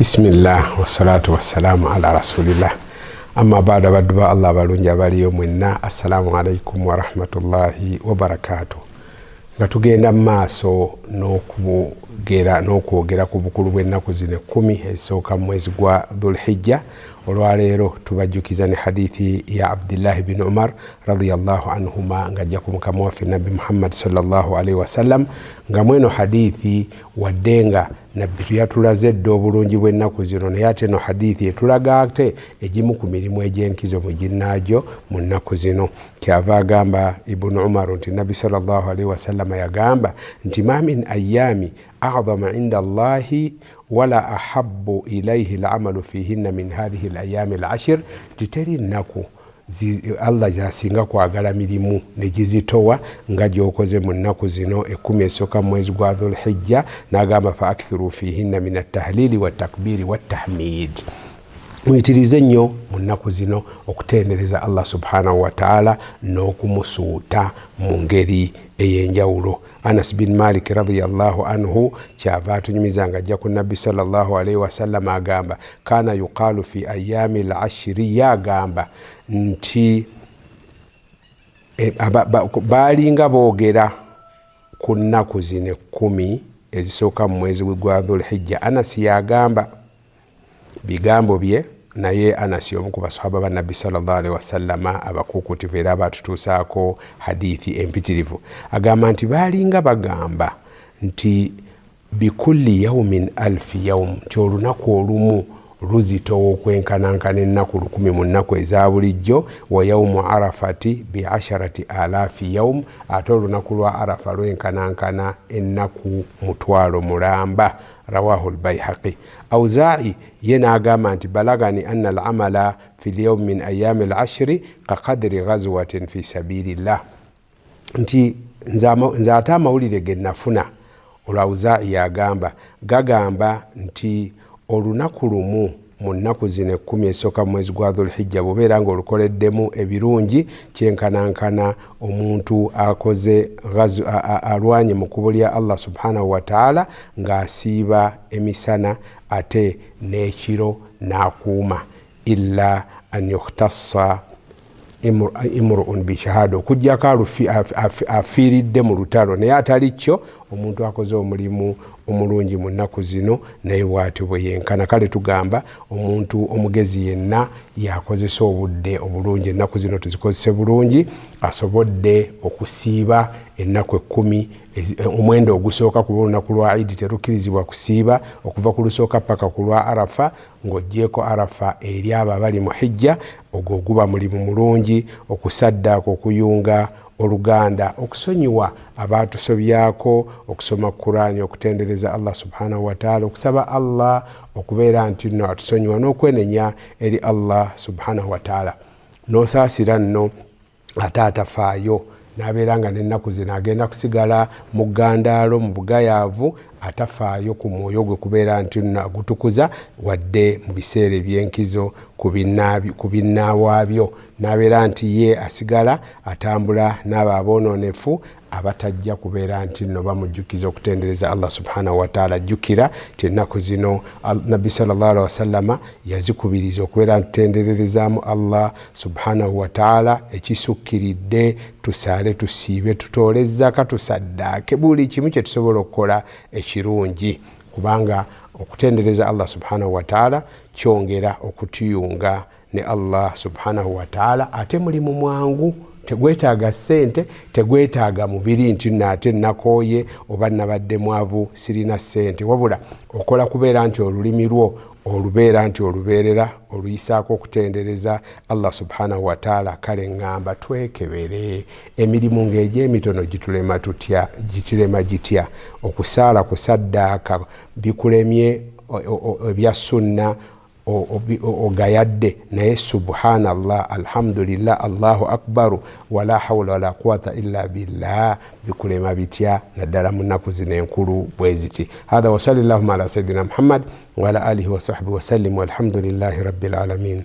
Bismillah wassalatu wassalamu ala rasulillah amma ba'da badduba Allah balungi abaliyo mwenna assalamu alaikum wa rahmatullahi wa barakatuh. Nga tugenda maaso n'okwogera ku bukulu bw'ennaku zino 10 ezisooka mu mwezi gwa Dhulhijja. Olwaleero tubajjukiza ne hadithi ya Abdullah ibn Umar radiyallahu anhuma ngajja ku mukama waffe Nabi Muhammad sallallahu alaihi wasallam nga mweno hadithi waddenga nabbi tuyatulaze dde obulungi bw'ennaku zino naye ate no hadithi etulaga ate egimu ku mirimu egy'enkizo mu ginnaajo mu nnaku zino. Kyava agamba Ibn Umar nti Nabi sallallahu alaihi wasallam yagamba nti ma min ayami a'zama inda Allahi wala ahabbu ilayhi al'amalu fihinna min hadhihi al-ayami al-ashr. Titeri nnaku Allah jasinga kwagala mirimu negizitowa nga gyokoze mu nnaku zino 10 esooka mu mwezi gwa Dhulhijja, n'agamba fa akthiru fihinna min at-tahlili wat-takbiri wat-tahmid. Muyitirize nnyo mu nnaku zino okutendereza Allah subhanahu wa ta'ala n'okumusuuta mu ngeri ey'enjawulo. Anas bin Malik radiyallahu anhu kyava atunyumiza nga ajja ku Nabbi sallallahu alaihi wasallam agamba kana yuqalu fi ayami al-ashri, yagamba nti balinga boogera ku nnaku zino 10 ezisooka mu mwezi gwa Dhulhijja. Anas yagamba bigambo bye, naye Anas omu ku basahaba ba Nabbi sallallahu alaihi wasallam abakukutivu era abatutuusaako hadithi empitirivu, agamba nti balinga bagamba nti bikulli yawmin alfi yawm, nti olunaku olumu luzitowa okwenkanankana ennaku 10 mu nnaku eza bulijjo. Wa yawmu arafati bi 10,000 yawm, ate olunaku lwa Arafa lwenkanankana ennaku 1,000 mulamba. Rawahu al-Bayhaqi. Awza'i yena agamba nti balagani anna al-amala fi al-yawm min ayami al-ashri ka qadri ghazwatin fi sabilillah, nti nze ate amawulire ge nafuna olwawza'i yagamba gagamba nti olunaku lumu mu nnaku zino 10 esooka mu mwezi gwa Dhulhijja bubeera nga olukoleddemu ebirungi kyenkanankana omuntu akoze alwanye mu kkubo lya Allah subhanahu wa ta'ala ng'asiiba emisana ate n'ekiro n'akuuma, illa an yukhtassa imru'un bi shahada, okujjako afiiridde mu lutalo naye atali kyo omuntu akoze omulimu omulungi mu nnaku zino naye bw'atyo bwe yenkana. Kale tugamba omuntu omugezi yenna yakozesa obudde obulungi, ennaku zino tuzikozese bulungi, asobodde okusiiba ennaku 10 omwendo ogusooka ku lunaku lwa Eid terukkirizibwa kusiiba okuva ku lusooka paka ku lwa Arafa, ng'oggyeko Arafa eri abo abali mu hijja, ogwo guba mulimu mulungi. Okusaddaaka, okuyunga oluganda, okusonyiwa abatusobyako, okusoma Qur'ani, okutendereza Allah subhanahu wa ta'ala, okusaba Allah okubeera nti nno atusonyiwa, n'okwenenya eri Allah subhanahu wa ta'ala, n'osaasira nno ate atafaayo n'abeera nga n'ennaku zino agenda kusigala mu ggandaalo mu bugayaavu, atafaayo ku mwoyo gwe kubeera nti nno agutukuza wadde mu biseera eby'enkizo ku binnawaabyo, n'abeera nti ye asigala atambula n'abo aboononefu abatajja kubeera nti nno bamujjukiza okutendereza Allah subhanahu wa ta'ala. Jjukira ti ennaku zino Nabbi sallallahu alaihi wasallam yazikubiriza okubeera tutendererezaamu Allah subhanahu wa ta'ala. Ekisukkiridde tusaale, tusiibe, tutoole zaka, tusaddaake, buli kimu kye tusobola okukola ekirungi, kubanga okutendereza Allah subhanahu wa ta'ala kyongera okutuyunga ne Allah subhanahu wa ta'ala. Ate mulimu mwangu, tegwetaaga ssente, tegwetaaga mubiri nti nate nakooye oba nabadde mwavu sirina ssente, wabula okola kubeera nti olulimi lwo olubeera nti olubeerera oluyisaako okutendereza Allah subhanahu wa ta'ala. Kale ngamba twekebere emirimu ng'egy'emitono gitulema tutya, gitirema gitya. Okusaala, kusaddaaka bikulemye ebya sunna ogayadde, naye subhanallah, alhamdulillah, allahu akbaru, wala hawla wala quwata illa billah bikulema bitya, naddala mu nnaku zino enkulu bwe ziti. Hadha wa sallallahu ala sayyidina Muhammad wa ala alihi wa sahbihi wa sallim walhamdulillahi rabbil alamin.